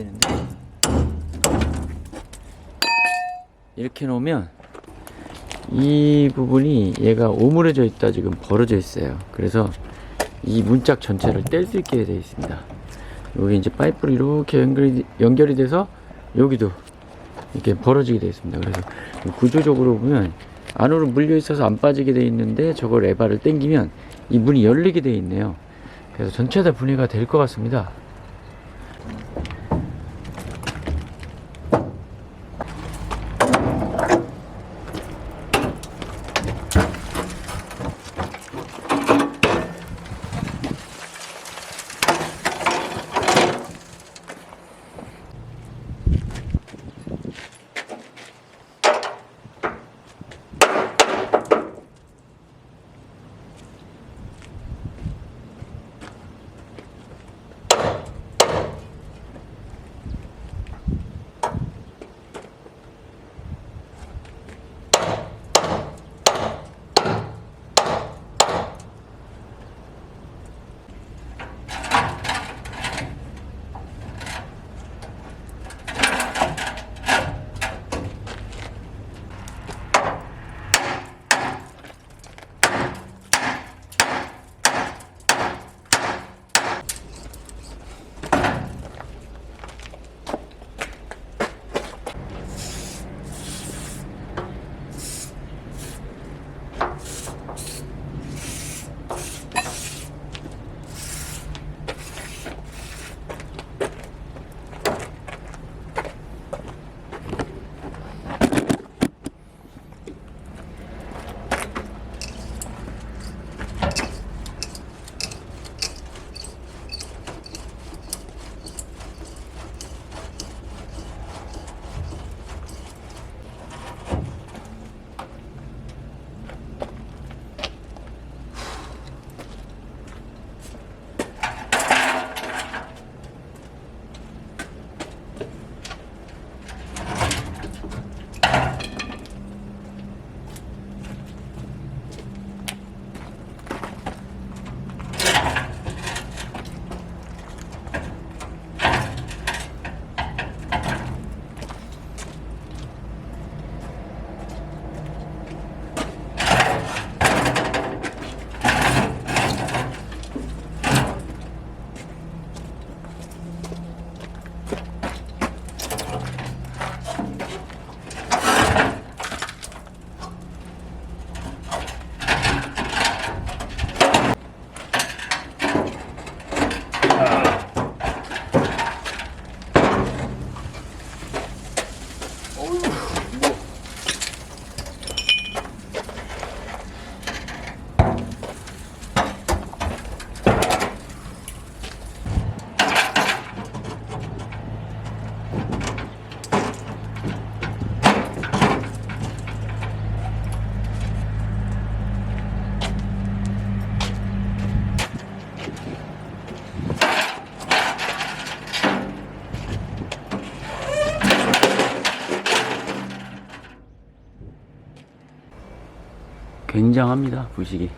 되는데, 이렇게 놓으면 이 부분이 얘가 오므려져 있다 지금 벌어져 있어요. 그래서 이 문짝 전체를 뗄 수 있게 되어 있습니다. 여기 이제 파이프로 이렇게 연결이 돼서 여기도 이렇게 벌어지게 되어 있습니다. 그래서 구조적으로 보면 안으로 물려 있어서 안 빠지게 되어 있는데, 저걸 레바를 당기면 이 문이 열리게 되어 있네요. 그래서 전체 다 분해가 될 것 같습니다. 굉장합니다, 부식이.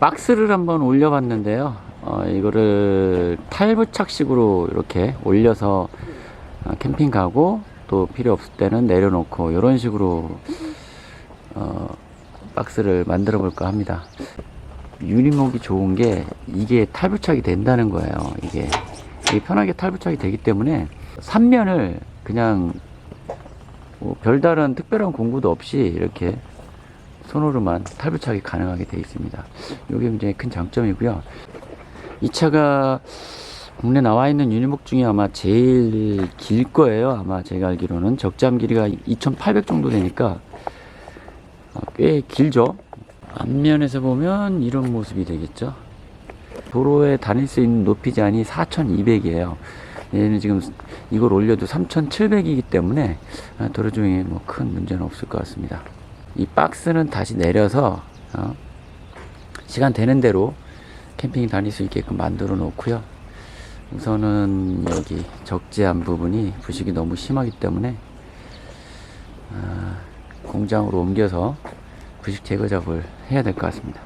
박스를 한번 올려봤는데요. 이거를 탈부착식으로 이렇게 올려서 캠핑 가고 또 필요 없을 때는 내려놓고 이런 식으로 박스를 만들어 볼까 합니다. 유니목이 좋은 게 이게 탈부착이 된다는 거예요. 이게 편하게 탈부착이 되기 때문에 3면을 그냥 뭐 별다른 특별한 공구도 없이 이렇게 손으로만 탈부착이 가능하게 되어 있습니다. 이게 굉장히 큰 장점이고요. 이 차가 국내 나와 있는 유니목 중에 아마 제일 길 거예요. 아마 제가 알기로는 적재함 길이가 2800 정도 되니까 꽤 길죠. 앞면에서 보면 이런 모습이 되겠죠. 도로에 다닐 수 있는 높이 제한이 4200이에요. 얘는 지금 이걸 올려도 3700이기 때문에 도로 중에 뭐 큰 문제는 없을 것 같습니다. 이 박스는 다시 내려서 시간 되는 대로 캠핑 다닐 수 있게끔 만들어 놓고요. 우선은 여기 적재함 부분이 부식이 너무 심하기 때문에 공장으로 옮겨서 부식 제거 작업을 해야 될 것 같습니다.